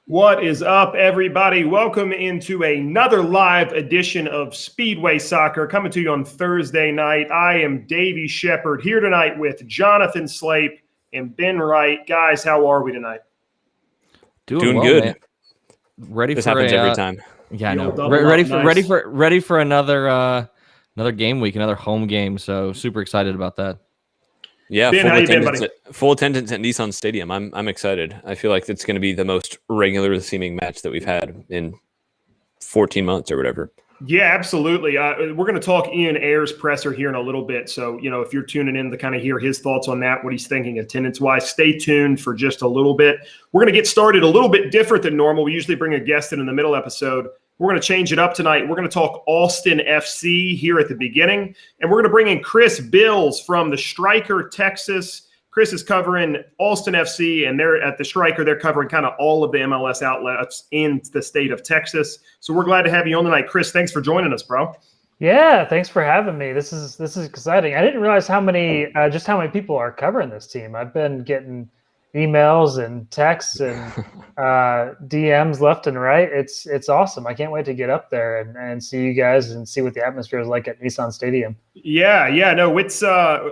What is up, everybody? Welcome into another live edition of Speedway Soccer coming to you on Thursday night. I am Davey Shepard here tonight with Jonathan Slape and Ben Wright. Guys, how are we tonight? Doing well, good. Man. Ready this for happens every time. Yeah, I know. Ready for another game week, another home game. So super excited about that. Yeah, Ben, full attendance at Nissan Stadium. I'm excited. I feel like it's going to be the most regular seeming match that we've had in 14 months or whatever. Yeah, absolutely. We're going to talk Ian Ayres' presser here in a little bit. So, if you're tuning in to kind of hear his thoughts on that, what he's thinking attendance-wise, stay tuned for just a little bit. We're going to get started a little bit different than normal. We usually bring a guest in the middle episode. We're going to change it up tonight. We're going to talk Austin FC here at the beginning, and we're going to bring in Chris Bils from the Striker, Texas. Chris is covering Austin FC, and they're at the Striker. They're covering kind of all of the MLS outlets in the state of Texas. So we're glad to have you on tonight. Chris, thanks for joining us, bro. Yeah, thanks for having me. This is exciting. I didn't realize how many people are covering this team. I've been getting emails and texts and DMs left and right. It's awesome. I can't wait to get up there and see you guys and see what the atmosphere is like at Nissan Stadium. Yeah. No, it's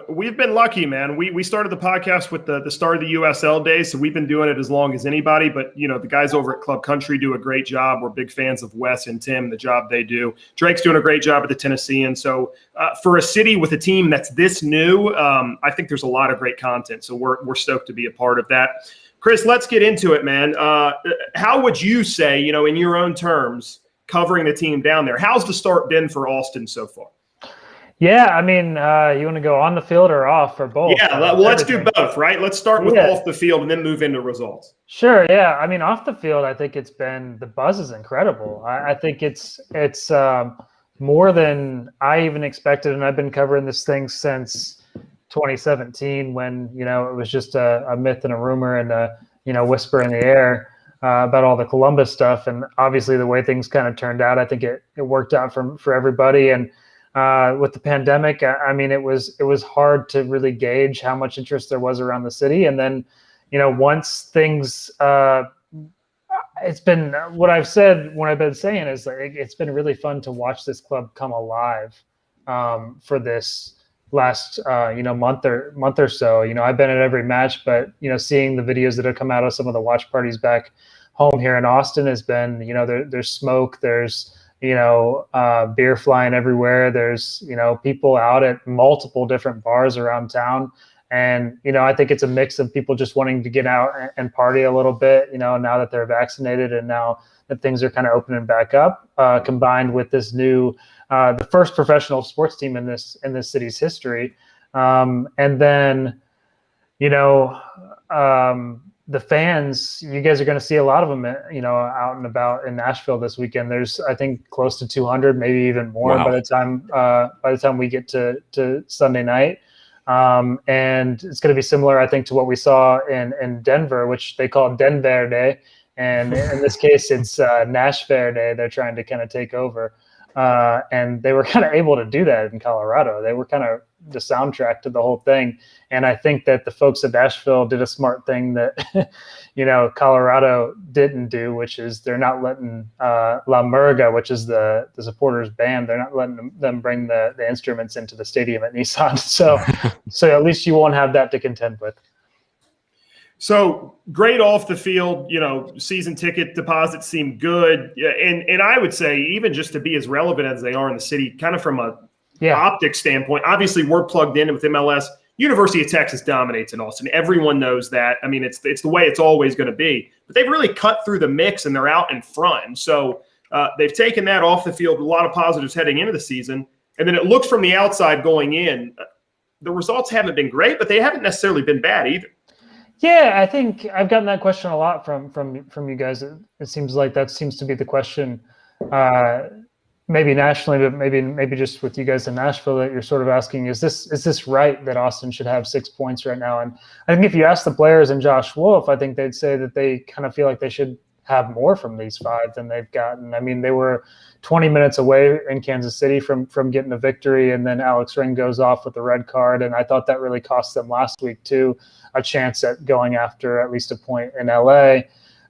we've been lucky, man. We started the podcast with the start of the USL days, so we've been doing it as long as anybody. But the guys over at Club Country do a great job. We're big fans of Wes and Tim, the job they do. Drake's doing a great job at the Tennessean. So for a city with a team that's this new, I think there's a lot of great content. So we're stoked to be a part of that. Chris, let's get into it, man. How would you say, in your own terms, covering the team down there? How's the start been for Austin so far? Yeah, I mean, you want to go on the field or off or both? Yeah, well, let's do both, right? Let's start with off the field and then move into results. Sure, yeah. I mean, off the field, I think the buzz is incredible. I think it's more than I even expected, and I've been covering this thing since 2017 when, it was just a myth and a rumor and a whisper in the air about all the Columbus stuff. And obviously the way things kind of turned out, I think it worked out for everybody. And with the pandemic, I mean, it was hard to really gauge how much interest there was around the city. And then, once things, it's been what I've said, what I've been saying is like, it's been really fun to watch this club come alive for this last, month or so. I've been at every match, but, seeing the videos that have come out of some of the watch parties back home here in Austin has been, there's smoke, there's, beer flying everywhere. There's, people out at multiple different bars around town. And, I think it's a mix of people just wanting to get out and party a little bit, now that they're vaccinated and now that things are kind of opening back up, combined with this new, the first professional sports team in this city's history. And then, the fans, you guys are going to see a lot of them, out and about in Nashville this weekend. There's, I think, close to 200, maybe even more by the time we get to Sunday night. And it's going to be similar, I think, to what we saw in Denver, which they call Denver Day. And in this case, it's Nashville Day. They're trying to kind of take over. And they were kind of able to do that in Colorado. They were kind of the soundtrack to the whole thing. And I think that the folks at Nashville did a smart thing that, Colorado didn't do, which is they're not letting La Murga, which is the supporters band, they're not letting them bring the instruments into the stadium at Nissan. So at least you won't have that to contend with. So great off the field, season ticket deposits seem good. And I would say even just to be as relevant as they are in the city, kind of from a optic standpoint, obviously we're plugged in with MLS. University of Texas dominates in Austin. Everyone knows that. I mean, it's the way it's always going to be. But they've really cut through the mix and they're out in front. And so they've taken that off the field, a lot of positives heading into the season. And then it looks from the outside going in, the results haven't been great, but they haven't necessarily been bad either. Yeah, I think I've gotten that question a lot from you guys. It seems like that seems to be the question, maybe nationally, but maybe just with you guys in Nashville, that you're sort of asking, is this right that Austin should have 6 points right now? And I think if you ask the players and Josh Wolf, I think they'd say that they kind of feel like they should have more from these 5 than they've gotten. I mean, they were 20 minutes away in Kansas City from getting a victory, and then Alex Ring goes off with the red card, and I thought that really cost them last week too, a chance at going after at least a point in LA.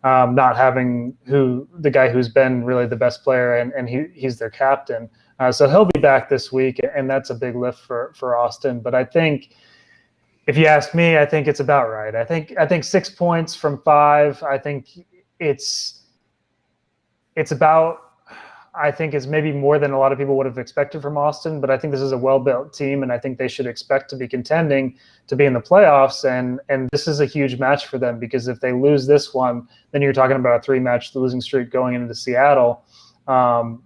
not having the guy who's been really the best player, and he's their captain. So he'll be back this week, and that's a big lift for Austin. But I think, if you ask me, I think it's about right. I think 6 points from 5. I think it's about. I think it's maybe more than a lot of people would have expected from Austin, but I think this is a well-built team, and I think they should expect to be contending to be in the playoffs. And this is a huge match for them, because if they lose this one, then you're talking about a 3-match losing streak going into Seattle,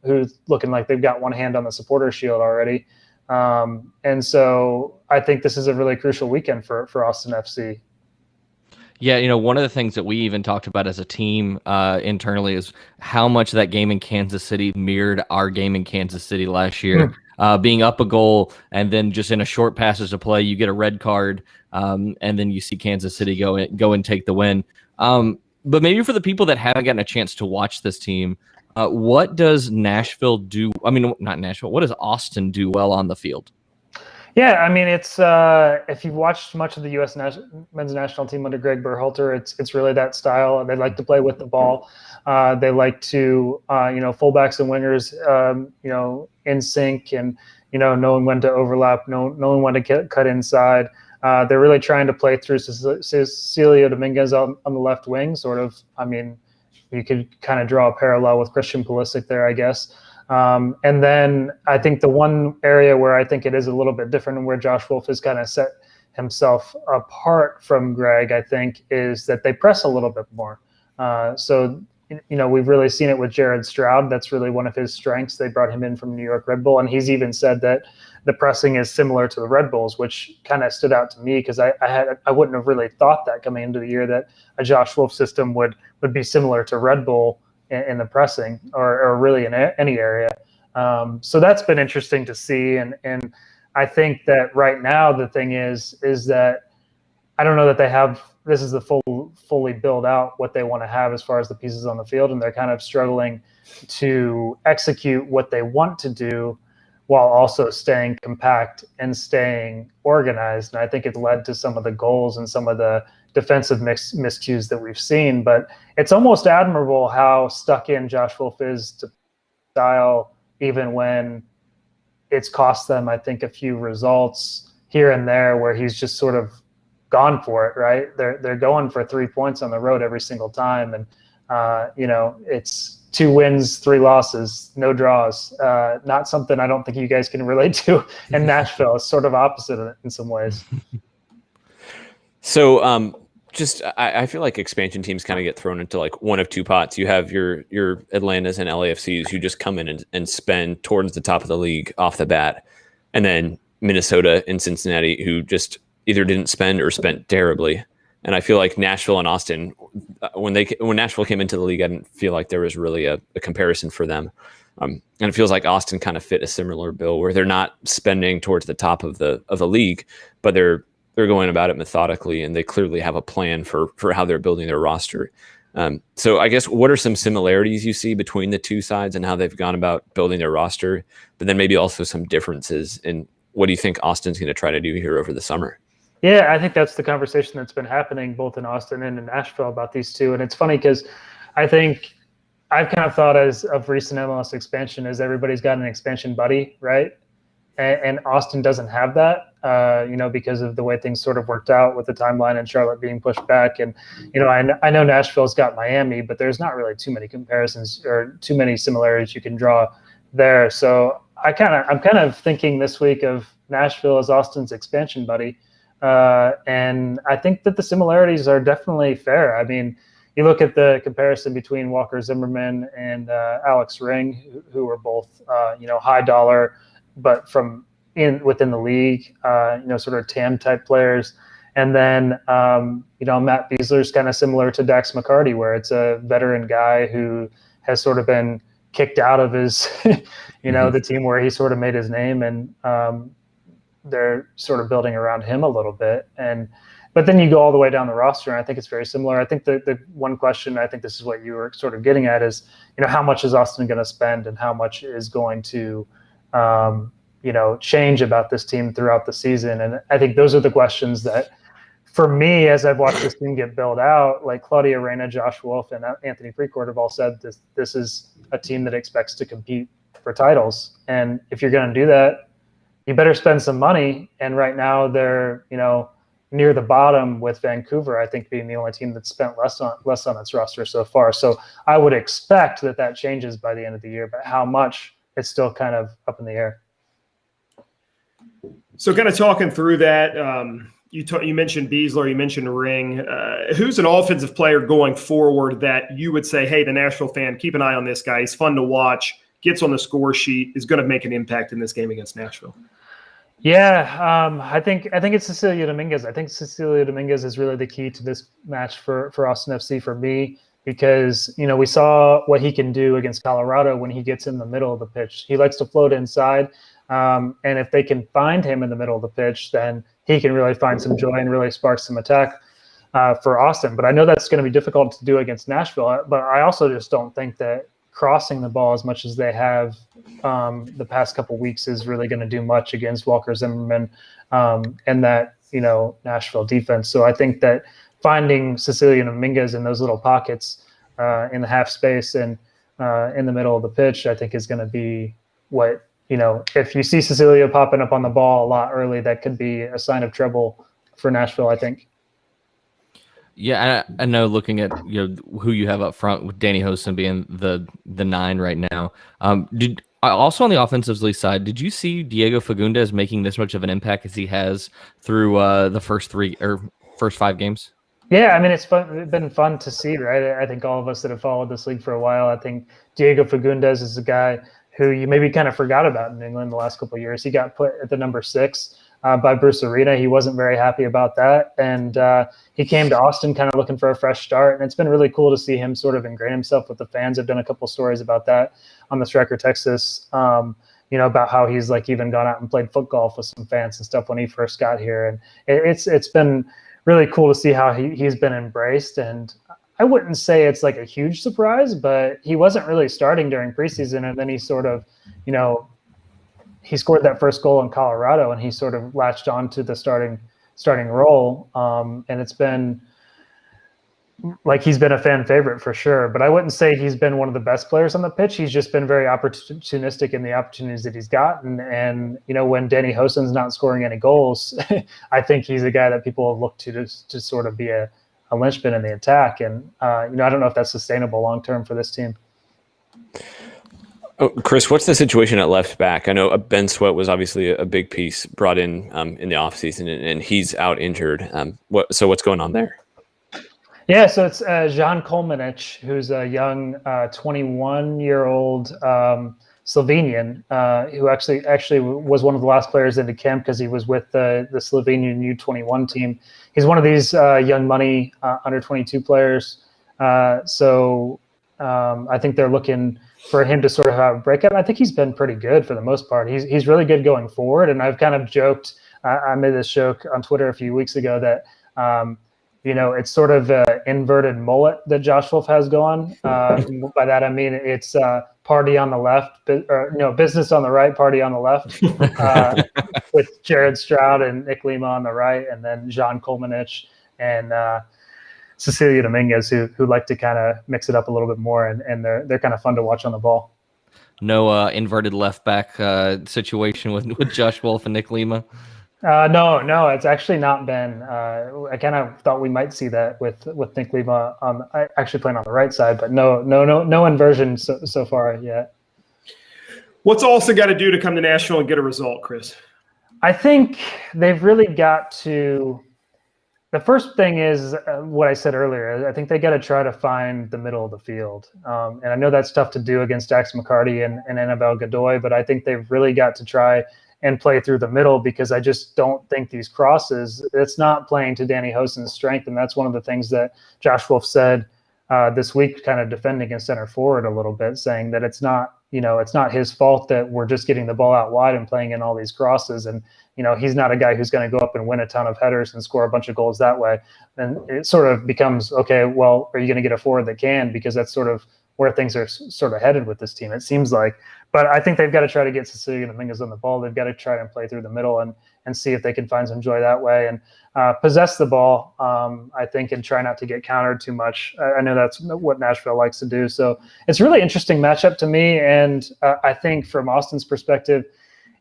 who's looking like they've got one hand on the supporter shield already. And so I think this is a really crucial weekend for Austin FC. Yeah, one of the things that we even talked about as a team internally is how much that game in Kansas City mirrored our game in Kansas City last year. Being up a goal, and then just in a short passage of play, you get a red card, and then you see Kansas City go and take the win. But maybe for the people that haven't gotten a chance to watch this team, what does Nashville do? I mean, not Nashville. What does Austin do well on the field? Yeah, I mean, it's if you've watched much of the U.S. men's national team under Greg Berhalter, it's really that style. They like to play with the ball. They like to, fullbacks and wingers, in sync, and knowing when to overlap, knowing when to cut inside. They're really trying to play through Cecilio Dominguez on the left wing, sort of. I mean, you could kind of draw a parallel with Christian Pulisic there, I guess. And then I think the one area where I think it is a little bit different, and where Josh Wolf has kind of set himself apart from Greg, I think, is that they press a little bit more. So we've really seen it with Jared Stroud. That's really one of his strengths. They brought him in from New York Red Bull, and he's even said that the pressing is similar to the Red Bulls, which kind of stood out to me, because I wouldn't have really thought that coming into the year, that a Josh Wolf system would be similar to Red Bull in the pressing, or really in any area. So that's been interesting to see. And I think that right now the thing is that I don't know that they have, this is the fully build out what they want to have as far as the pieces on the field. And they're kind of struggling to execute what they want to do while also staying compact and staying organized. And I think it led to some of the goals and some of the defensive miscues that we've seen. But it's almost admirable how stuck in Josh Wolf is to style, even when it's cost them, I think, a few results here and there where he's just sort of gone for it, right? They're going for 3 points on the road every single time. And, it's 2 wins, 3 losses, no draws. Not something I don't think you guys can relate to in Nashville. It's sort of opposite in some ways. So I feel like expansion teams kind of get thrown into like one of two pots. You have your Atlantas and LAFCs who just come in and spend towards the top of the league off the bat. And then Minnesota and Cincinnati, who just either didn't spend or spent terribly. And I feel like Nashville and Austin, when Nashville came into the league, I didn't feel like there was really a comparison for them. And it feels like Austin kind of fit a similar bill, where they're not spending towards the top of the league, but they're going about it methodically, and they clearly have a plan for how they're building their roster. So I guess, what are some similarities you see between the two sides and how they've gone about building their roster, but then maybe also some differences in what do you think Austin's going to try to do here over the summer? Yeah, I think that's the conversation that's been happening both in Austin and in Nashville about these two. And it's funny because I think I've kind of thought of recent MLS expansion as everybody's got an expansion buddy, right? And Austin doesn't have that, because of the way things sort of worked out with the timeline and Charlotte being pushed back. And, I know Nashville's got Miami, but there's not really too many comparisons or too many similarities you can draw there. So I'm kind of thinking this week of Nashville as Austin's expansion buddy. And I think that the similarities are definitely fair. I mean, you look at the comparison between Walker Zimmerman and Alex Ring, who are both, high dollar, but from within the league, sort of TAM type players. And then, Matt Beasler's kind of similar to Dax McCarty, where it's a veteran guy who has sort of been kicked out of his, the team where he sort of made his name, and they're sort of building around him a little bit. But then you go all the way down the roster, and I think it's very similar. I think the one question, I think this is what you were sort of getting at, is, how much is Austin going to spend and how much is going to, change about this team throughout the season. And I think those are the questions that for me, as I've watched this team get built out, like Claudio Reyna, Josh Wolf, and Anthony Precourt have all said this is a team that expects to compete for titles. And if you're going to do that, you better spend some money. And right now they're, near the bottom, with Vancouver, I think, being the only team that's spent less on its roster so far. So I would expect that changes by the end of the year, but how much, it's still kind of up in the air. So kind of talking through that, you mentioned Beasler, you mentioned Ring. Who's an offensive player going forward that you would say, hey, the Nashville fan, keep an eye on this guy. He's fun to watch, gets on the score sheet, is going to make an impact in this game against Nashville? Yeah, I think it's Cecilia Dominguez. I think Cecilia Dominguez is really the key to this match for Austin FC for me, because we saw what he can do against Colorado when he gets in the middle of the pitch. He likes to float inside, and if they can find him in the middle of the pitch, then he can really find some joy and really spark some attack for Austin. But I know that's going to be difficult to do against Nashville. But I also just don't think that crossing the ball as much as they have the past couple weeks is really going to do much against Walker Zimmerman and that Nashville defense. So I think that finding Cecilia Dominguez in those little pockets in the half space and in the middle of the pitch, I think is going to be what, if you see Cecilia popping up on the ball a lot early, that could be a sign of trouble for Nashville, I think. Yeah, I know. Looking at who you have up front, with Danny Hosen being the 9 right now. Also on the offensive side, did you see Diego Fagundes making this much of an impact as he has through the first 5 games? Yeah, I mean, it's been fun to see, right? I think all of us that have followed this league for a while, I think Diego Fagundes is a guy who you maybe kind of forgot about in England the last couple of years. He got put at the number 6. By Bruce Arena. He wasn't very happy about that. And he came to Austin kind of looking for a fresh start. And it's been really cool to see him sort of ingrain himself with the fans. I've done a couple stories about that on the Striker Texas, about how he's like even gone out and played foot golf with some fans and stuff when he first got here. And it's been really cool to see how he's been embraced. And I wouldn't say it's like a huge surprise, but he wasn't really starting during preseason. And then he sort of, he scored that first goal in Colorado, and he sort of latched on to the starting role. And it's been like he's been a fan favorite for sure. But I wouldn't say he's been one of the best players on the pitch. He's just been very opportunistic in the opportunities that he's gotten. And when Danny Hosen's not scoring any goals, I think he's a guy that people have looked to sort of be a linchpin in the attack. And I don't know if that's sustainable long term for this team. Oh, Chris, what's the situation at left back? I know Ben Sweat was obviously a big piece brought in the offseason, and he's out injured. So what's going on there? Yeah, so it's Jan Kolmanic, who's a young 21-year-old Slovenian who actually was one of the last players into camp because he was with the Slovenian U21 team. He's one of these young money under 22 players. So I think they're looking for him to sort of have a breakout. I think he's been pretty good for the most part. He's really good going forward. And I've kind of joked, I made this joke on Twitter a few weeks ago that, it's sort of an inverted mullet that Josh Wolf has going. By that, I mean, it's party on the left, business on the right, party on the left, with Jared Stroud and Nick Lima on the right, and then Jan Kolmanic and Cecilia Dominguez, who like to kind of mix it up a little bit more, and they're kind of fun to watch on the ball. No inverted left back situation with Josh Wolf and Nick Lima. No, it's actually not been. I kind of thought we might see that with Nick Lima actually playing on the right side, but no inversion so far yet. What's also got to do to come to Nashville and get a result, Chris? I think they've really got to. The first thing is what I said earlier. I think they got to try to find the middle of the field. And I know that's tough to do against Dax McCarty and Annabelle Godoy, but I think they've really got to try and play through the middle, because I just don't think these crosses, it's not playing to Danny Hosen's strength. And that's one of the things that Josh Wolf said this week, kind of defending his center forward a little bit, saying that it's not his fault that we're just getting the ball out wide and playing in all these crosses. And, he's not a guy who's going to go up and win a ton of headers and score a bunch of goals that way. And it sort of becomes, okay, well, are you going to get a forward that can? Because that's sort of where things are sort of headed with this team, it seems like. But I think they've got to try to get Cecilia Dominguez on the ball. They've got to try and play through the middle and and see if they can find some joy that way and possess the ball, I think, and try not to get countered too much. I know that's what Nashville likes to do. So it's a really interesting matchup to me. And I think from Austin's perspective,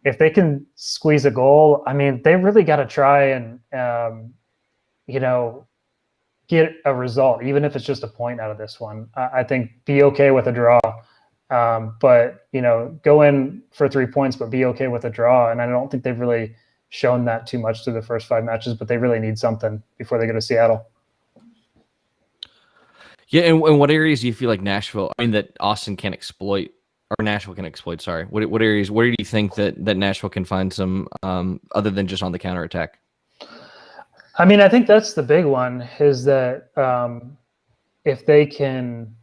if they can squeeze a goal, I mean, they really got to try and, get a result, even if it's just a point out of this one. I think be okay with a draw. But, go in for 3 points, but be okay with a draw. And I don't think they've really shown that too much through the first 5 matches, but they really need something before they go to Seattle. Yeah, and what areas do you feel like that Austin can exploit, or Nashville can exploit? Sorry, what areas? Where do you think that Nashville can find some other than just on the counterattack? I mean, I think that's the big one, is that if they can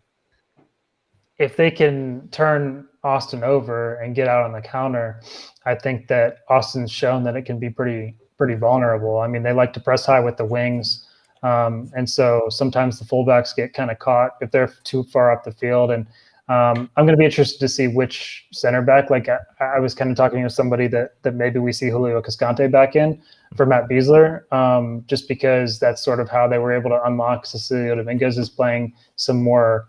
turn Austin over and get out on the counter, I think that Austin's shown that it can be pretty vulnerable. I mean, they like to press high with the wings. And so sometimes the fullbacks get kind of caught if they're too far up the field. And I'm going to be interested to see which center back. Like I was kind of talking to somebody that maybe we see Julio Cascante back in for Matt Beasler, just because that's sort of how they were able to unlock Cecilio Dominguez is playing some more,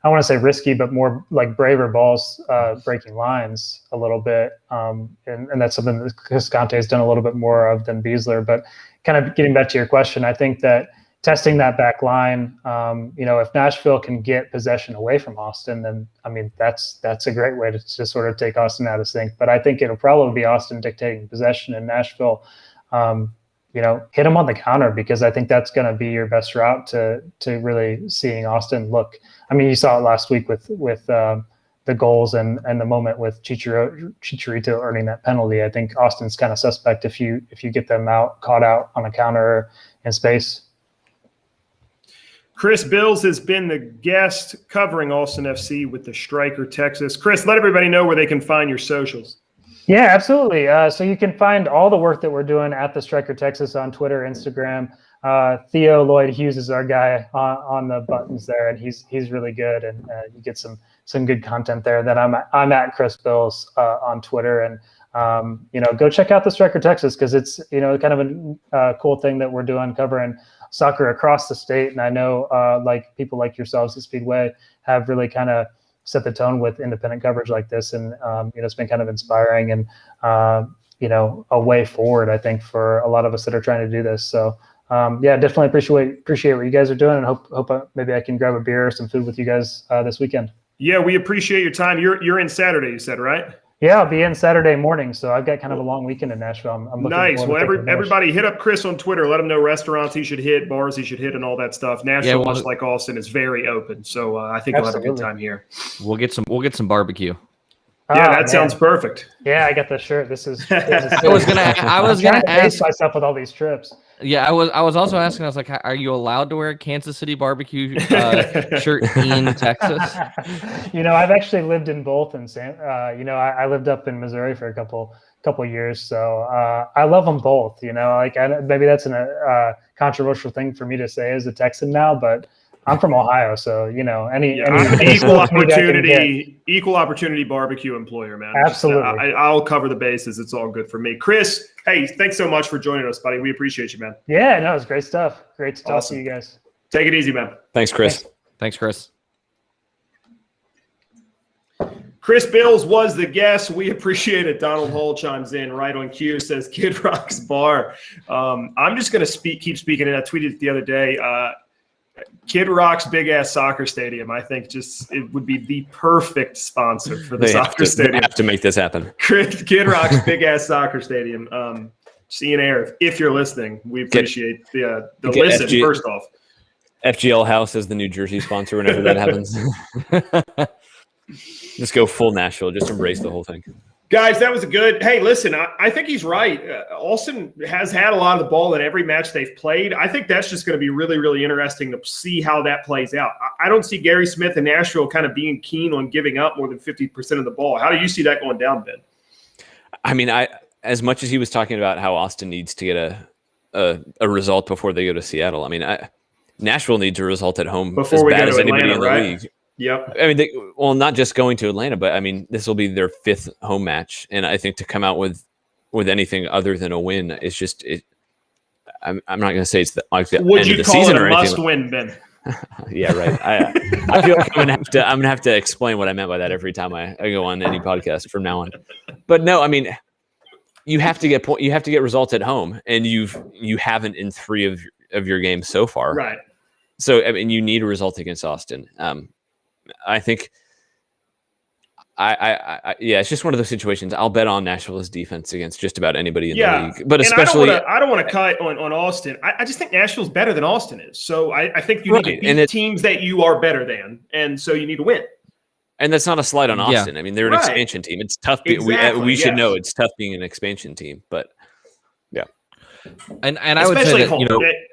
I want to say risky, but more like braver balls, breaking lines a little bit. And that's something that Cascante has done a little bit more of than Beasler. But kind of getting back to your question, I think that testing that back line, if Nashville can get possession away from Austin, then, I mean, that's a great way to sort of take Austin out of sync. But I think it'll probably be Austin dictating possession, and Nashville, hit them on the counter, because I think that's going to be your best route to really seeing Austin look. I mean, you saw it last week with the goals and the moment with Chicharito earning that penalty. I think Austin's kind of suspect if you get them caught out on a counter in space. Chris Bils has been the guest covering Austin FC with the Striker Texas. Chris, let everybody know where they can find your socials. Yeah, absolutely. So you can find all the work that we're doing at the Striker Texas on Twitter, Instagram. Theo Lloyd Hughes is our guy on the buttons there, and he's really good, and you get some good content there. Then I'm at Chris Bils on Twitter, and go check out the Striker Texas, because it's kind of a cool thing that we're doing, covering soccer across the state. And I know like people like yourselves at Speedway have really kind of set the tone with independent coverage like this, and it's been kind of inspiring and a way forward, I think, for a lot of us that are trying to do this. So definitely appreciate what you guys are doing, and hope maybe I can grab a beer or some food with you guys this weekend. Yeah, we appreciate your time. You're in Saturday, you said, right? Yeah, I'll be in Saturday morning, so I've got kind of a long weekend in Nashville. I'm looking nice. Well, everybody hit up Chris on Twitter. Let him know restaurants he should hit, bars he should hit, and all that stuff. Nashville, much like Austin, is very open, so I think we'll have a good time here. We'll get some barbecue. Yeah, that sounds perfect. Yeah, I got the shirt. This is I was gonna ask myself with all these trips. Yeah, I was also asking. I was like, are you allowed to wear a Kansas City barbecue shirt in Texas? I've actually lived in both, and I lived up in Missouri for a couple years, so I love them both. Maybe that's a controversial thing for me to say as a Texan now, but I'm from Ohio, so any equal opportunity barbecue employer, man. Absolutely, I'll cover the bases. It's all good for me. Chris, hey, thanks so much for joining us, buddy. We appreciate you, man. Yeah, no, it's great stuff. Great to talk to you guys. Take it easy, man. Thanks, Chris. Thanks, Chris. Chris Bils was the guest. We appreciate it. Donald Hall chimes in right on cue, says Kid Rock's Bar. I'm just going to keep speaking, and I tweeted it the other day. Kid Rock's big ass soccer stadium. I think it would be the perfect sponsor for the soccer stadium. They have to make this happen. Kid Rock's big ass soccer stadium. Ian Air, if you're listening, we appreciate the listen. First off, FGL House is the New Jersey sponsor whenever that happens. Just go full Nashville. Just embrace the whole thing. Guys, that was a good – hey, listen, I think he's right. Austin has had a lot of the ball in every match they've played. I think that's just going to be really, really interesting to see how that plays out. I don't see Gary Smith and Nashville kind of being keen on giving up more than 50% of the ball. How do you see that going down, Ben? I mean, as much as he was talking about how Austin needs to get a result before they go to Seattle, I mean, Nashville needs a result at home before as we bad go as to anybody Atlanta, in the league. Yep. I mean, not just going to Atlanta, but I mean, this will be their 5th home match, and I think to come out with with anything other than a win. It's just I'm not going to say it's the end of the season or anything. Would you call it a must-win, Ben? Yeah, right. I feel like I'm gonna have to explain what I meant by that every time I go on any podcast from now on. But no, I mean, you have to get results at home, and you haven't in 3 of your games so far. Right. So I mean, you need a result against Austin. I think. Yeah, it's just one of those situations. I'll bet on Nashville's defense against just about anybody in the league, but especially I don't want to cut on Austin. I just think Nashville's better than Austin is. So I think you need to beat teams that you are better than, and so you need to win. And that's not a slight on Austin. I mean, they're an expansion team. It's tough. We should know it's tough being an expansion team, but yeah. And I would say that, home.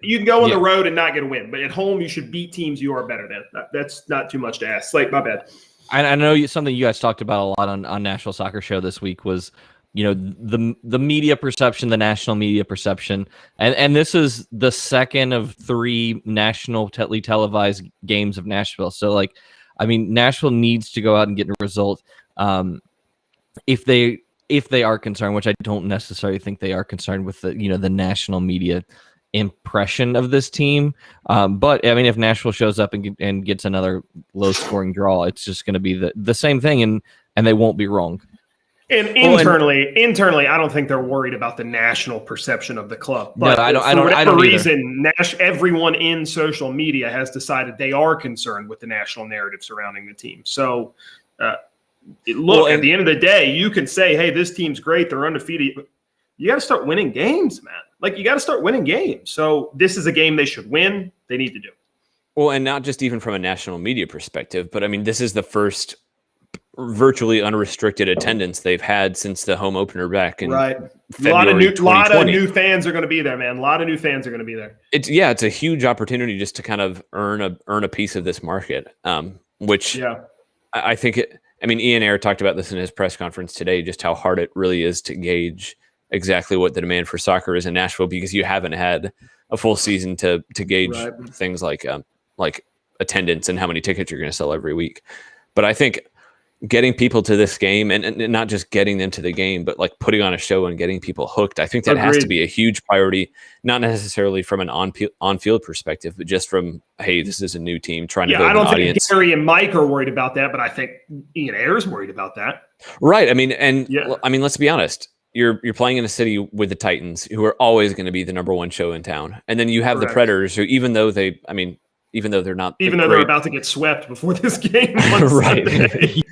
You can go on the road and not get a win, but at home you should beat teams you are better than. That's not too much to ask. Slape, my bad. I know something you guys talked about a lot on Nashville Soccer Show this week was, the media perception, the national media perception, and this is the second of 3 nationally televised games of Nashville. So, Nashville needs to go out and get a result. If they are concerned, which I don't necessarily think they are concerned with the national media impression of this team. But I mean, if Nashville shows up and gets another low scoring draw, it's just going to be the same thing, and they won't be wrong. And internally, I don't think they're worried about the national perception of the club. But no, for whatever reason, everyone in social media has decided they are concerned with the national narrative surrounding the team. So, at the end of the day, you can say, "Hey, this team's great; they're undefeated." You got to start winning games, man. You got to start winning games. So this is a game they should win. They need to do. Well, and not just even from a national media perspective, but I mean, this is the first virtually unrestricted attendance they've had since the home opener back in February. A lot of new fans are going to be there, man. A lot of new fans are going to be there. It's a huge opportunity just to kind of earn a piece of this market, which I think Ian Ayre talked about this in his press conference today, just how hard it really is to gauge exactly what the demand for soccer is in Nashville, because you haven't had a full season to gauge things like attendance and how many tickets you're going to sell every week. But I think getting people to this game and not just getting them to the game, but putting on a show and getting people hooked, I think that has to be a huge priority, not necessarily from an on-field perspective, but just from, hey, this is a new team trying to build an audience. I don't think Gary and Mike are worried about that, but I think Ian Ayre is worried about that. Right. I mean, let's be honest. You're playing in a city with the Titans, who are always going to be the number 1 show in town, and then you have the Predators, who even though they're about to get swept before this game, right?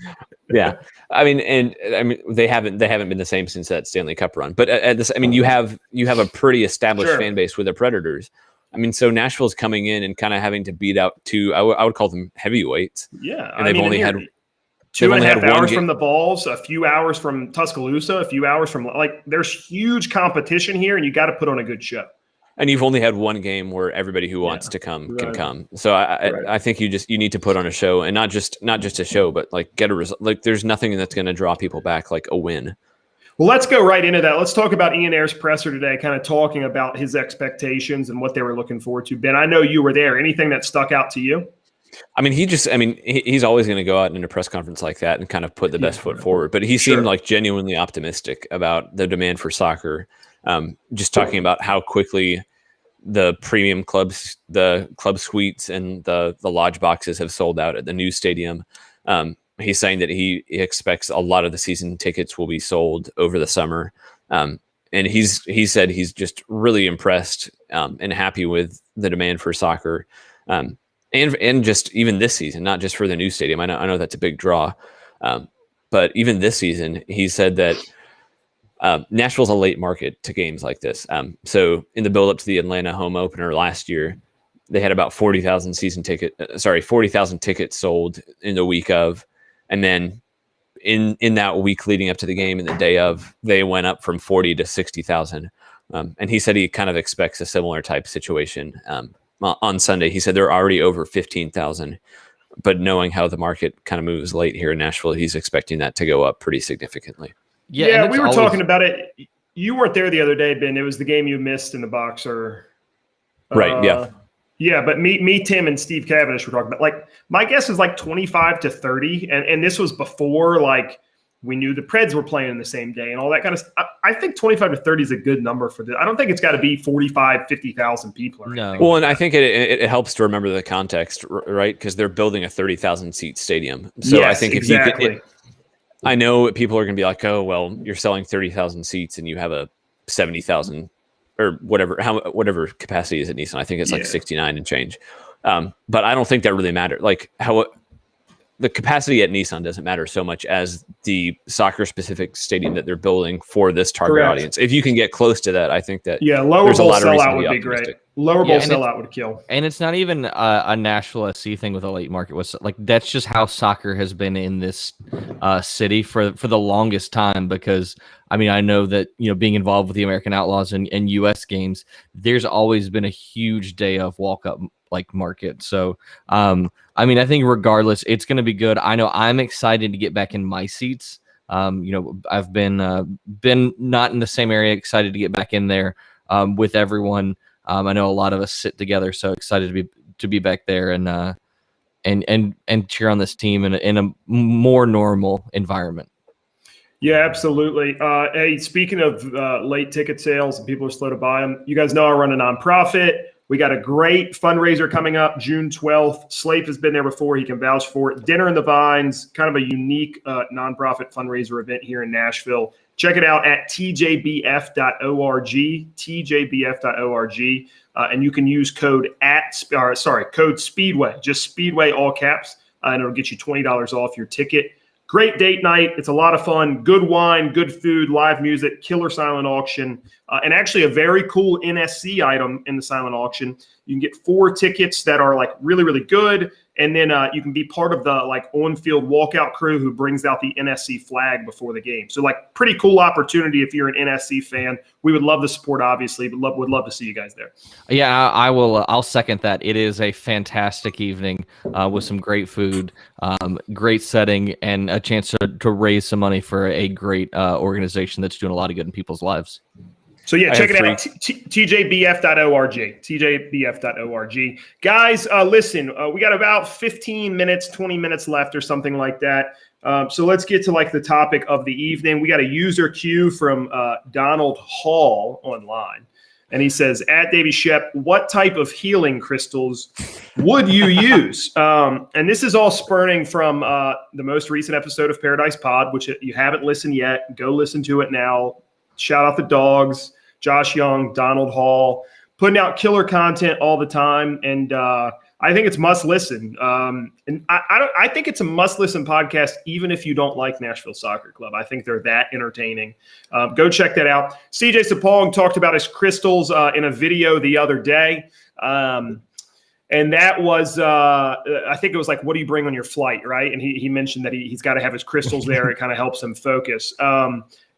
Yeah, they haven't been the same since that Stanley Cup run. But you have a pretty established fan base with the Predators. I mean, so Nashville's coming in and kind of having to beat out 2. I would call them heavyweights. Yeah, and they've only had 2.5 hours from the Balls, a few hours from Tuscaloosa, a few hours from there's huge competition here, and you got to put on a good show. And you've only had 1 game where everybody who wants to come can come. So I think you need to put on a show, and not just a show, but get a result. There's nothing that's going to draw people back like a win. Well, let's go right into that. Let's talk about Ian Ayre's presser today, kind of talking about his expectations and what they were looking forward to. Ben, I know you were there. Anything that stuck out to you? I mean, he's always going to go out in a press conference like that and kind of put the best foot forward. But he seemed genuinely optimistic about the demand for soccer. Just talking about how quickly the premium clubs, the club suites, and the lodge boxes have sold out at the new stadium. He's saying that he expects a lot of the season tickets will be sold over the summer. And he said he's just really impressed and happy with the demand for soccer. And just even this season, not just for the new stadium. I know that's a big draw. But even this season, he said that Nashville's a late market to games like this. So in the build up to the Atlanta home opener last year, they had about 40,000 tickets sold in the week of. And then in that week leading up to the game and the day of, they went up from 40 to 60,000. And he said he kind of expects a similar type situation. On Sunday, he said they're already over 15,000, but knowing how the market kind of moves late here in Nashville, he's expecting that to go up pretty significantly. Yeah, we were talking about it. You weren't there the other day, Ben. It was the game you missed in the Boxer. Right, yeah. Yeah, but me, Tim, and Steve Cavendish were talking about, my guess is 25 to 30, and this was before, we knew the Preds were playing the same day and all that kind of stuff. I think 25 to 30 is a good number for this. I don't think it's got to be 45, 50,000 people. Or anything. Well, and I think it helps to remember the context, right? Because they're building a 30,000 seat stadium. So yes, I think if exactly. you can, I know people are going to be like, oh, well, you're selling 30,000 seats and you have a 70,000 or whatever capacity is at Nissan. I think it's like 69 and change. But I don't think that really matters. Like the capacity at Nissan doesn't matter so much as the soccer specific stadium that they're building for this target audience. If you can get close to that, I think that lower bowl sellout would be great. Lower bowl sellout would kill. And it's not even a Nashville SC thing with a late market. Like that's just how soccer has been in this city for the longest time. Because I mean, I know that being involved with the American Outlaws and U.S. games, there's always been a huge day of walk up like market. So I mean, I think regardless, it's going to be good. I know I'm excited to get back in my seats. I've been not in the same area, excited to get back in there with everyone. I know a lot of us sit together, so excited to be back there and cheer on this team in a more normal environment. Yeah, absolutely. Hey, speaking of late ticket sales and people are slow to buy them, you guys know I run a nonprofit. We got a great fundraiser coming up June 12th. Slape has been there before. He can vouch for it. Dinner in the Vines, kind of a unique nonprofit fundraiser event here in Nashville. Check it out at tjbf.org, tjbf.org. And you can use code Speedway, just Speedway, all caps, and it'll get you $20 off your ticket. Great date night. It's a lot of fun. Good wine, good food, live music, killer silent auction, and actually a very cool NSC item in the silent auction. You can get 4 tickets that are like really, really good. And then you can be part of the like on-field walkout crew who brings out the NSC flag before the game. So like pretty cool opportunity if you're an NSC fan. We would love the support, obviously, but would love to see you guys there. Yeah, I will. I'll second that. It is a fantastic evening with some great food, great setting, and a chance to raise some money for a great organization that's doing a lot of good in people's lives. So yeah, check it out, tjbf.org, tjbf.org. Guys, listen, we got about 15 minutes, 20 minutes left or something like that. So let's get to like the topic of the evening. We got a user queue from Donald Hall online. And he says, at Davey Shep, what type of healing crystals would you use? And this is all spurning from the most recent episode of Paradise Pod, which you haven't listened yet. Go listen to it now. Shout out the dogs, Josh Young, Donald Hall, putting out killer content all the time. And I think it's must listen. And I think it's a must listen podcast, even if you don't like Nashville Soccer Club. I think they're that entertaining. Go check that out. CJ Sapong talked about his crystals in a video the other day. And that was, I think it was like, what do you bring on your flight, right? And he mentioned that he's got to have his crystals there. It kind of helps him focus.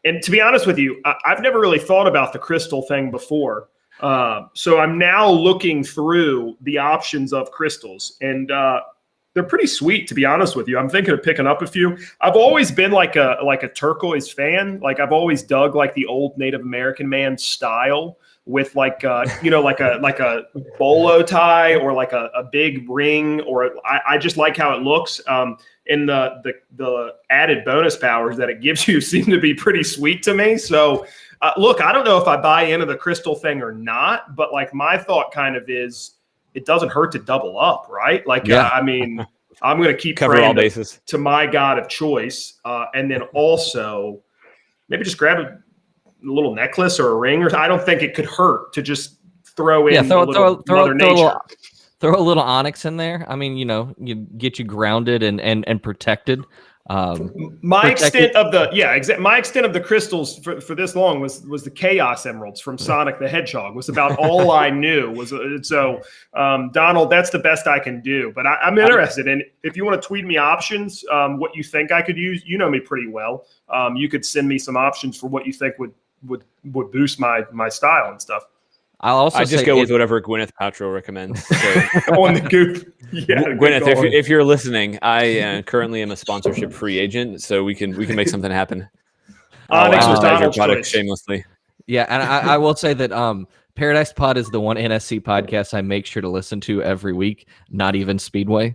And to be honest with you, I've never really thought about the crystal thing before. So I'm now looking through the options of crystals, and they're pretty sweet, to be honest with you. I'm thinking of picking up a few. I've always been like a turquoise fan. Like I've always dug like the old Native American man style with like like a bolo tie or like a big ring, or I just like how it looks. And the added bonus powers that it gives you seem to be pretty sweet to me. So look, I don't know if I buy into the crystal thing or not, but like my thought kind of is it doesn't hurt to double up, right? Like, I mean, I'm going to keep cover all bases to my God of choice. And then also maybe just grab a little necklace or a ring, or I don't think it could hurt to just throw in Mother Nature. Throw a little onyx in there. I mean, you get you grounded and protected. My extent of the crystals for this long was the Chaos Emeralds from Sonic the Hedgehog. Was about all I knew. So Donald, that's the best I can do. But I'm interested, and if you want to tweet me options, what you think I could use, you know me pretty well. You could send me some options for what you think would boost my style and stuff. I just go with whatever Gwyneth Paltrow recommends. So. On the goop. Yeah, Gwyneth, if you're listening, I currently am a sponsorship free agent, so we can make something happen. Onyx was Donald's product shamelessly. Yeah, and I will say that Paradise Pod is the one NSC podcast I make sure to listen to every week. Not even Speedway.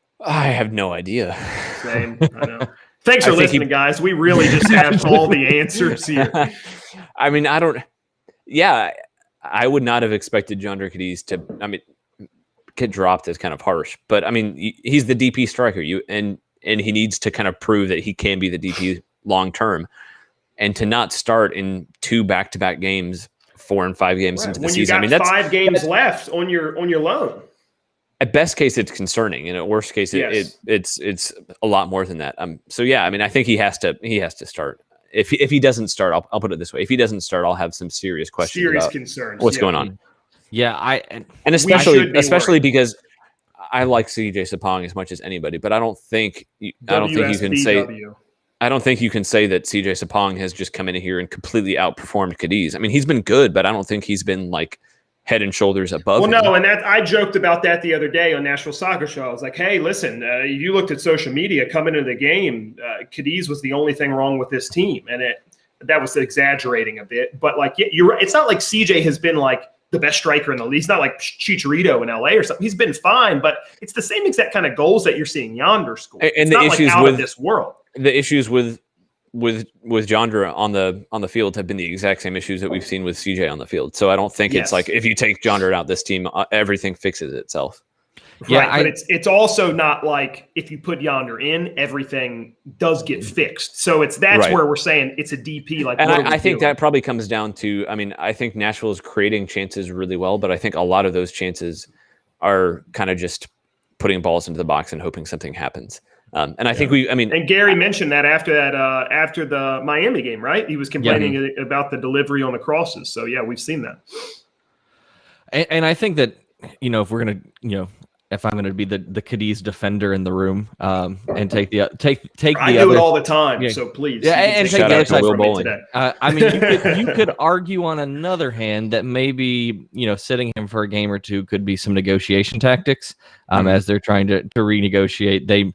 I have no idea. Same. I know. Thanks for listening, guys. We really just have all the answers here. I mean, I would not have expected Jandre Cadiz to, get dropped is kind of harsh, but I mean, he's the DP striker. And he needs to kind of prove that he can be the DP long term, and to not start in 2 back-to-back games, 4 and 5 games into the season. That's 5 games left on your loan. At best case, it's concerning, and at worst case, it's a lot more than that. So yeah, I mean, I think he has to start. If he doesn't start, I'll put it this way: if he doesn't start, I'll have some serious questions, about concerns, what's going on. Yeah, and especially because I like CJ Sapong as much as anybody, but I don't think you can say that CJ Sapong has just come in here and completely outperformed Cadiz. I mean, he's been good, but I don't think he's been like head and shoulders above him. No, and I joked about that the other day on Nashville Soccer Show. I was like, hey, listen, you looked at social media coming into the game, Cadiz was the only thing wrong with this team. And that was exaggerating a bit. But like, you're right. It's not like CJ has been like the best striker in the league. He's not like Chicharito in LA or something. He's been fine, but it's the same exact kind of goals that you're seeing Yonder score. And the issues out of this world. The issues with Jandre on the field have been the exact same issues that we've seen with CJ on the field. So I don't think it's like if you take Jandre out, this team everything fixes itself. Yeah, right, but it's also not like if you put Yonder in, everything does get fixed. So that's where we're saying it's a DP. Like, and I think that probably comes down to, I mean, I think Nashville is creating chances really well, but I think a lot of those chances are kind of just putting balls into the box and hoping something happens. And I think and Gary mentioned that after the Miami game, right? He was complaining about the delivery on the crosses. So yeah, we've seen that. And I think that, if we're going to, if I'm going to be the Cadiz defender in the room, and take the I do it all the time, so please. Yeah, and take the other side from me today. I mean, you could argue on another hand that maybe sitting him for a game or two could be some negotiation tactics, as they're trying to renegotiate.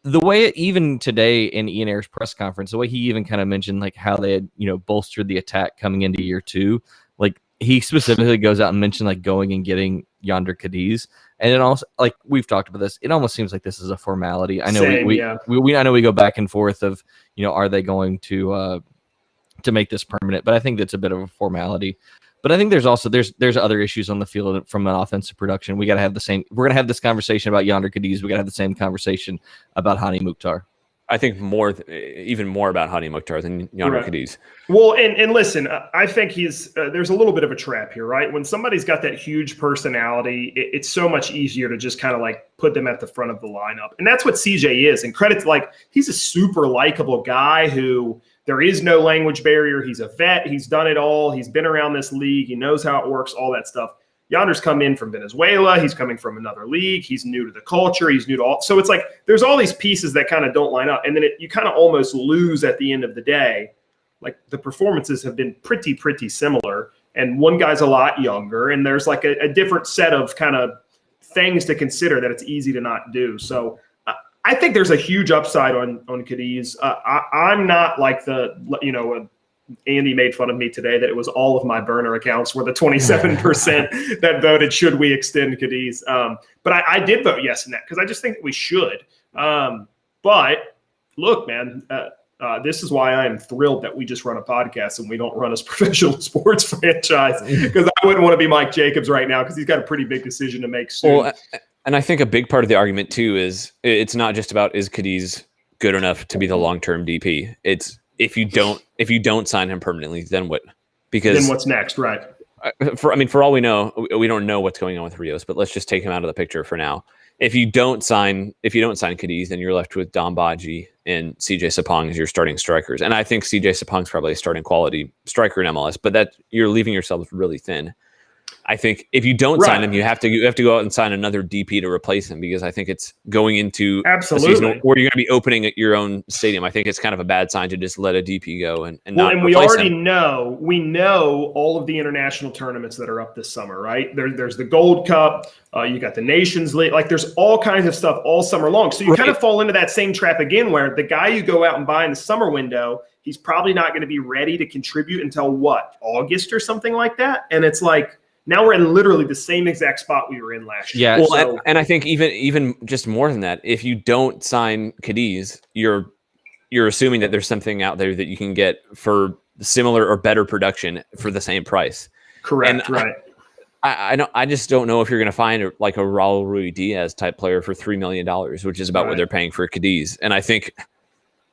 The way even today in Ian Ayer's press conference, the way he even kind of mentioned like how they had bolstered the attack coming into year 2, like he specifically goes out and mentioned like going and getting Yonder Cadiz. And it also, like we've talked about this, it almost seems like this is a formality. I know I know we go back and forth of, are they going to make this permanent? But I think that's a bit of a formality. But I think there's also there's other issues on the field from an offensive production. We're gonna have this conversation about Yonder Cadiz. We gotta have the same conversation about Hani Mukhtar. I think even more about Hani Mukhtar than Yonder Cadiz. Well, and listen, I think there's a little bit of a trap here, right? When somebody's got that huge personality, it's so much easier to just kind of like put them at the front of the lineup. And that's what CJ is. And credit to, like, he's a super likable guy who there is no language barrier. He's a vet. He's done it all. He's been around this league. He knows how it works, all that stuff. Yonder's come in from Venezuela. He's coming from another league. He's new to the culture. He's new to all. So it's like there's all these pieces that kind of don't line up. And then you kind of almost lose at the end of the day. Like the performances have been pretty similar. And one guy's a lot younger. And there's like a different set of kind of things to consider that it's easy to not do. So I think there's a huge upside on Cadiz. I'm not like Andy made fun of me today that it was all of my burner accounts were the 27% that voted should we extend Cadiz. But I did vote yes in that because I just think that we should. But look, man, this is why I am thrilled that we just run a podcast and we don't run a professional sports franchise, because I wouldn't want to be Mike Jacobs right now because he's got a pretty big decision to make soon. Well, and I think a big part of the argument too is it's not just about is Cadiz good enough to be the long-term DP. It's if you don't sign him permanently, then what? Because then what's next, right? For all we know, we don't know what's going on with Rios, but let's just take him out of the picture for now. If you don't sign Cadiz, then you're left with Dom Badji and CJ Sapong as your starting strikers. And I think CJ Sapong's probably a starting quality striker in MLS, but that you're leaving yourself really thin. I think if you don't sign him, you have to go out and sign another DP to replace him, because I think it's going into a season where you're going to be opening at your own stadium. I think it's kind of a bad sign to just let a DP go and not we replace already him. know all of the international tournaments that are up this summer, right? There's the Gold Cup, you got the Nations League, like there's all kinds of stuff all summer long. So you kind of fall into that same trap again, where the guy you go out and buy in the summer window, he's probably not going to be ready to contribute until August or something like that. And it's like, Now we're in literally the same exact spot we were in last year. Yeah. Well, So, and I think even just more than that, if you don't sign Cadiz, you're assuming that there's something out there that you can get for similar or better production for the same price. correct, and right. I just don't know if you're going to find a Raul Rui Diaz type player for $3 million, which is about what Right. they're paying for Cadiz. And I think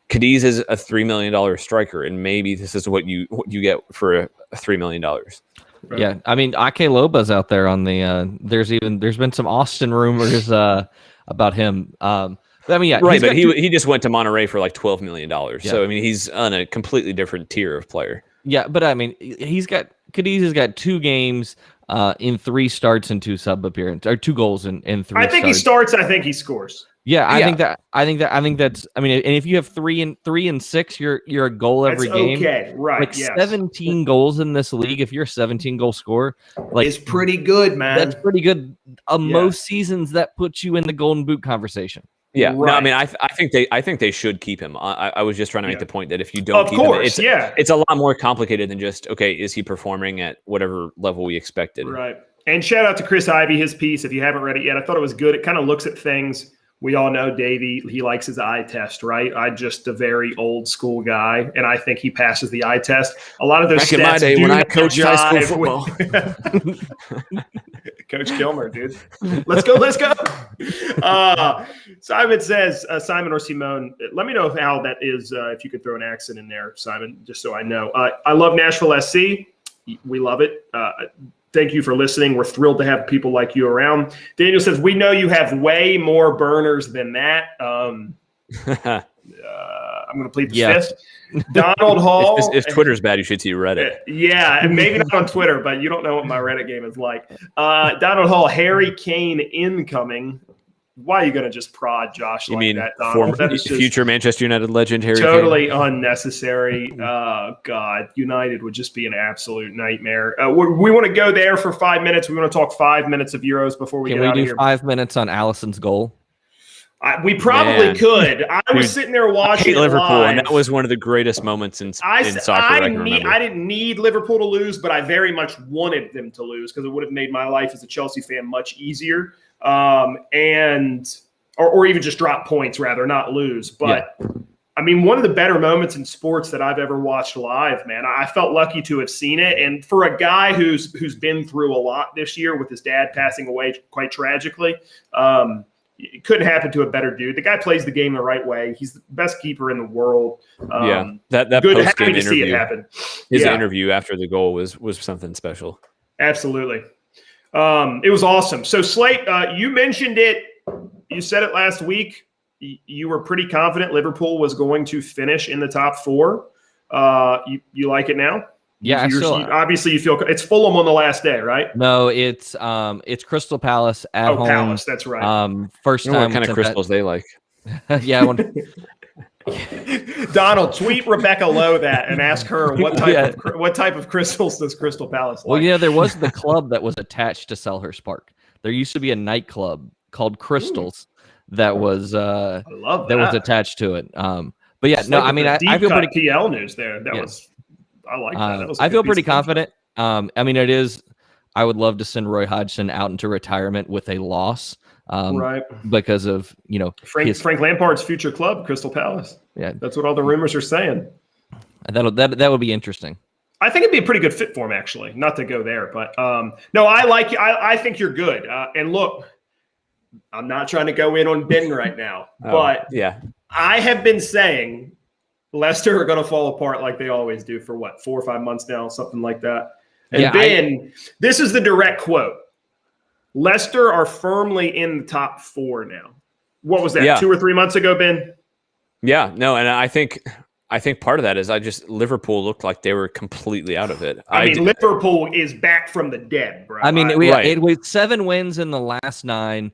Cadiz is a $3 million striker, and maybe this is what you get for a $3 million. Right. Yeah, I mean, Ike Loba's out there on the. There's been some Austin rumors about him. But I mean, yeah, Right, but he just went to Monterey for like $12 million. So I mean, he's on a completely different tier of player. Yeah, but I mean, Cadiz has got 2 games in 3 starts and 2 sub appearances, or 2 goals in 3 I think he starts. I think he scores. Yeah, I Yeah. think that's. I mean, and if you have 3 and 6, you're a goal every That's game. okay, right? Like Yes. 17 goals in this league. If you're a 17 goal scorer, like It's pretty good, man. that's pretty good. Yeah. Most seasons that puts you in the Golden Boot conversation. Yeah, no, I Right. mean, I think they should keep him. I was just trying to make Yeah. the point that if you don't Of keep course, him, yeah. it's a lot more complicated than just okay, is he performing at whatever level we expected? Right. And shout out to Chris Ivey, his piece. If you haven't read it yet, I thought it was good. It kind of looks at things. We all know Davey, he likes his eye test, right? I'm just a very old school guy, and I think he passes the eye test. A lot of those Back in my stats day do when I not coached high school jive with- Coach Kilmer, dude. Let's go. Simon says, Simon or Simone, let me know how that is, if you could throw an accent in there, Simon, just so I know. I love Nashville SC. We love it. Thank you for listening. We're thrilled to have people like you around. Daniel says, we know you have way more burners than that. I'm going to plead the fifth. Donald Hall. If Twitter's bad, you should see Reddit. Yeah, and maybe not on Twitter, but you don't know what my Reddit game is like. Donald Hall, Harry Kane incoming. Why are you going to just prod Josh You like mean that, Donald? That is just future Manchester United legend Harry totally Kane? unnecessary. God, United would just be an absolute nightmare. We want to go there for 5 minutes. We want to talk 5 minutes of Euros before we get out of Can we here. do 5 minutes on Allison's goal? We probably Man. could. I was Dude, sitting there I watching hate Liverpool, live. and that was one of the greatest moments in soccer I can remember. I didn't need Liverpool to lose, but I very much wanted them to lose because it would have made my life as a Chelsea fan much easier. Or even just drop points rather, not lose. But I mean, one of the better moments in sports that I've ever watched live, man. I felt lucky to have seen it. And for a guy who's been through a lot this year with his dad passing away quite tragically, it couldn't happen to a better dude. The guy plays the game the right way. He's the best keeper in the world. That good, post-game happy to see it interview, happen. his interview after the goal was something special. Absolutely. It was awesome. So Slate, you mentioned it. You said it last week. You were pretty confident Liverpool was going to finish in the top 4. You like it now? Yeah, obviously you feel it's Fulham on the last day, right? No, it's Crystal Palace at home. Palace, that's right. First I know time. what kind of crystals they like. Yeah. Donald, tweet Rebecca Lowe that and ask her what type of crystals does Crystal Palace like? Well, yeah, there was the club that was attached to Selhurst Park. There used to be a nightclub called Crystals that was I love that was attached to it. But yeah, It's no, like I mean, the I feel deep pretty cut PL news there. That was I like that. That was a I good feel piece pretty of info. confident. I mean, it is. I would love to send Roy Hodgson out into retirement with a loss, right? Because of Frank Lampard's future club, Crystal Palace. Yeah, that's what all the rumors are saying. That would be interesting. I think it'd be a pretty good fit for him, actually. Not to go there, but no, I think you're good. And look, I'm not trying to go in on Ben right now, but yeah, I have been saying Leicester are going to fall apart like they always do for 4 or 5 months now, something like that. And Ben, this is the direct quote. Leicester are firmly in the top 4 now. What was that, 2 or 3 months ago, Ben? Yeah, no, and I think part of that is Liverpool looked like they were completely out of it. Liverpool is back from the dead, bro. I mean, with 7 wins in the last 9.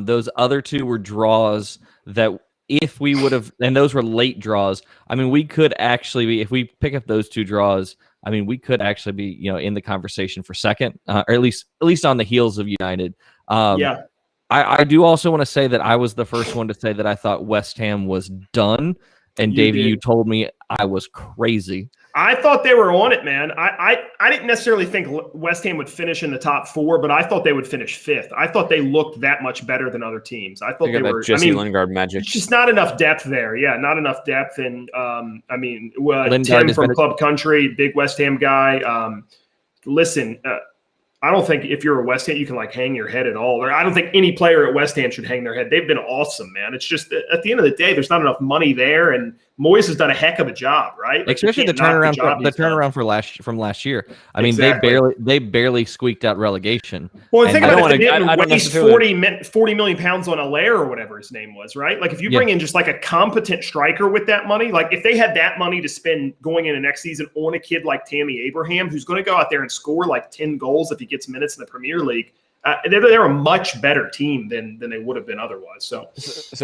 Those other 2 were draws that if we would have, and those were late draws. I mean, we could actually be, if we pick up those 2 draws, I mean, we could actually be, in the conversation for second, or at least on the heels of United. I do also want to say that I was the first one to say that I thought West Ham was done. And Davey, you told me I was crazy. I thought they were on it, man. I didn't necessarily think West Ham would finish in the top 4, but I thought they would finish 5th. I thought they looked that much better than other teams. I thought they were. Jesse Lingard magic. It's just not enough depth there. Yeah, not enough depth. And Tim from Club Country, big West Ham guy. Listen. I don't think if you're a West Ham, you can hang your head at all. I don't think any player at West Ham should hang their head. They've been awesome, man. It's just at the end of the day, there's not enough money there, and Moyes has done a heck of a job, right? Especially the turnaround from last year. I mean, they barely squeaked out relegation. Well, think about it. They didn't waste 40 million pounds on Allaire or whatever his name was, right? If you bring in just a competent striker with that money, if they had that money to spend going into next season on a kid like Tammy Abraham, who's going to go out there and score 10 goals if he gets minutes in the Premier League, they're a much better team than they would have been otherwise. So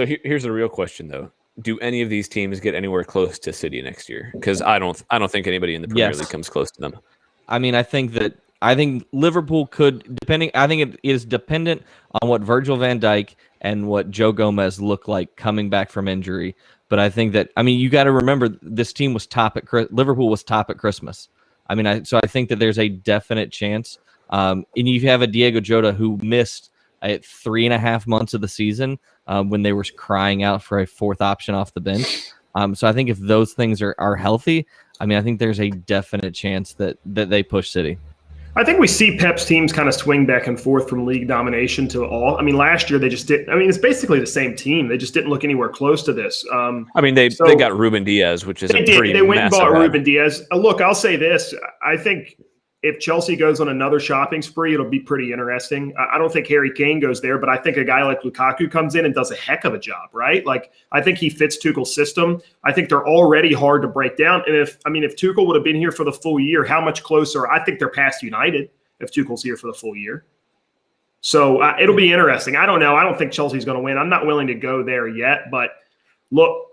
here's the real question, though. Do any of these teams get anywhere close to City next year? Because I don't think anybody in the Premier League comes close to them. I mean, I think Liverpool could, I think it is dependent on what Virgil van Dijk and what Joe Gomez look like coming back from injury. But I think that, you got to remember this team was Liverpool was top at Christmas. So I think that there's a definite chance. And you have a Diego Jota who missed 3.5 months of the season when they were crying out for a 4th option off the bench. So I think if those things are healthy, I think there's a definite chance that they push City. I think we see Pep's teams kind of swing back and forth from league domination to all. Last year they just didn't. It's basically the same team. They just didn't look anywhere close to this. They got Ruben Diaz, which is they went and bought Ruben Diaz. Look, I'll say this. I think if Chelsea goes on another shopping spree, it'll be pretty interesting. I don't think Harry Kane goes there, but I think a guy like Lukaku comes in and does a heck of a job, right? I think he fits Tuchel's system. I think they're already hard to break down. And if Tuchel would have been here for the full year, how much closer? I think they're past United if Tuchel's here for the full year. So it'll be interesting. I don't know. I don't think Chelsea's going to win. I'm not willing to go there yet, but look,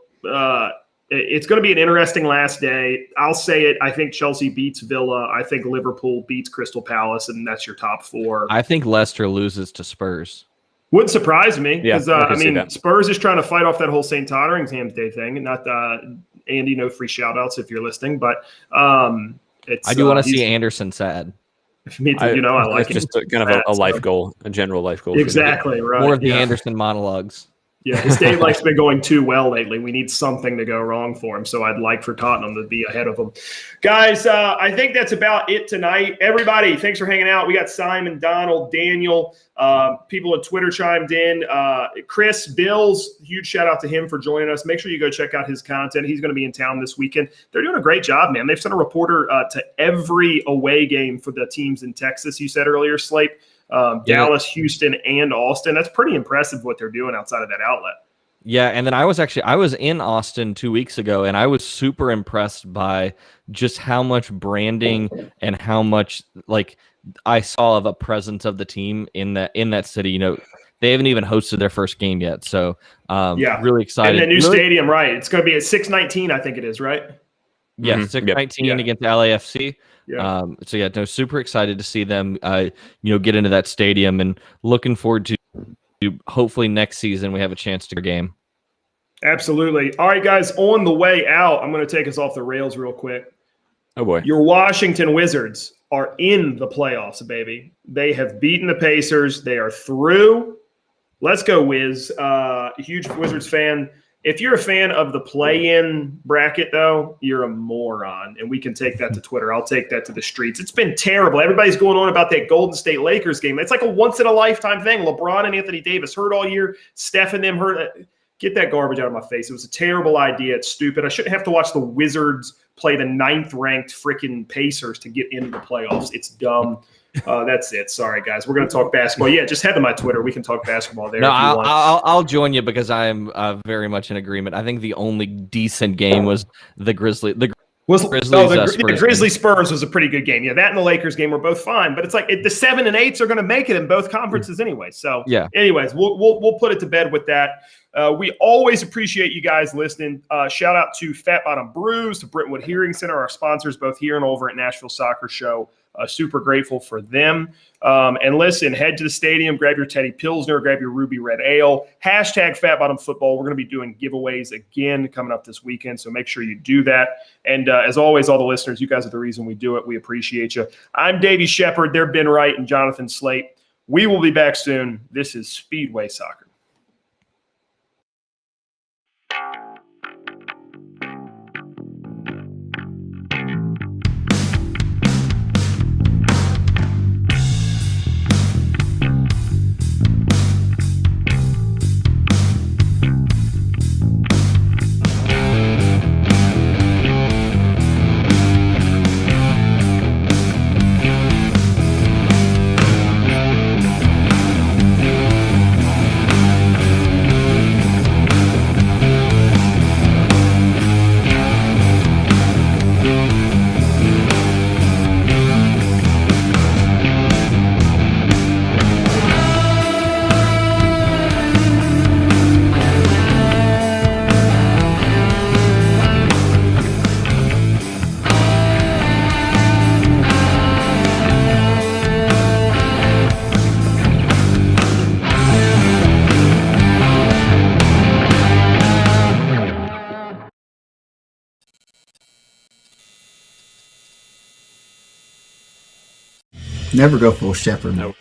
it's going to be an interesting last day. I'll say it. I think Chelsea beats Villa. I think Liverpool beats Crystal Palace, and that's your top 4. I think Leicester loses to Spurs. Wouldn't surprise me because, Yeah, Spurs is trying to fight off that whole St. Totteringham's Day thing. And not Andy, no free shout-outs if you're listening. But it's I do want to see Anderson sad. Me too. I like it. Just kind of a life goal, a general life goal. Exactly, right. More of the Anderson monologues. Yeah, his day life's been going too well lately. We need something to go wrong for him. So I'd like for Tottenham to be ahead of them. Guys, I think that's about it tonight. Everybody, thanks for hanging out. We got Simon, Donald, Daniel, people on Twitter chimed in. Chris, Bils, huge shout out to him for joining us. Make sure you go check out his content. He's going to be in town this weekend. They're doing a great job, man. They've sent a reporter to every away game for the teams in Texas, you said earlier, Slape. Dallas, Houston, and Austin. That's pretty impressive what they're doing outside of that outlet. Yeah, and then I was in Austin 2 weeks ago, and I was super impressed by just how much branding and how much I saw of a presence of the team in that city. They haven't even hosted their first game yet, so really excited. And the new stadium, right? It's going to be at 619, I think it is, right? Yeah, 619 against LAFC. Yeah. Super excited to see them, get into that stadium, and looking forward to hopefully next season we have a chance to game. Absolutely. All right, guys, on the way out, I'm going to take us off the rails real quick. Oh boy. Your Washington Wizards are in the playoffs, baby. They have beaten the Pacers. They are through. Let's go, Wiz. Huge Wizards fan. If you're a fan of the play-in bracket, though, you're a moron, and we can take that to Twitter. I'll take that to the streets. It's been terrible. Everybody's going on about that Golden State Lakers game. It's like a once-in-a-lifetime thing. LeBron and Anthony Davis hurt all year. Steph and them hurt. Get that garbage out of my face. It was a terrible idea. It's stupid. I shouldn't have to watch the Wizards play the 9th-ranked freaking Pacers to get into the playoffs. It's dumb. That's it. Sorry, guys. We're going to talk basketball. Yeah, just head to my Twitter. We can talk basketball there. No, I'll join you because I am very much in agreement. I think the only decent game was the Grizzlies. The Grizzlies Spurs was a pretty good game. Yeah, that and the Lakers game were both fine. But it's like the 7 and 8s are going to make it in both conferences anyway. So, anyways, we'll put it to bed with that. We always appreciate you guys listening. Shout out to Fat Bottom Brews, to Brentwood Hearing Center, our sponsors both here and over at Nashville Soccer Show. Super grateful for them. And listen, head to the stadium, grab your Teddy Pilsner, grab your Ruby Red Ale, hashtag Fat Bottom Football. We're going to be doing giveaways again coming up this weekend, so make sure you do that. And as always, all the listeners, you guys are the reason we do it. We appreciate you. I'm Davey Shepard. They're Ben Wright and Jonathan Slape. We will be back soon. This is Speedway Soccer. Never go full shepherd. No.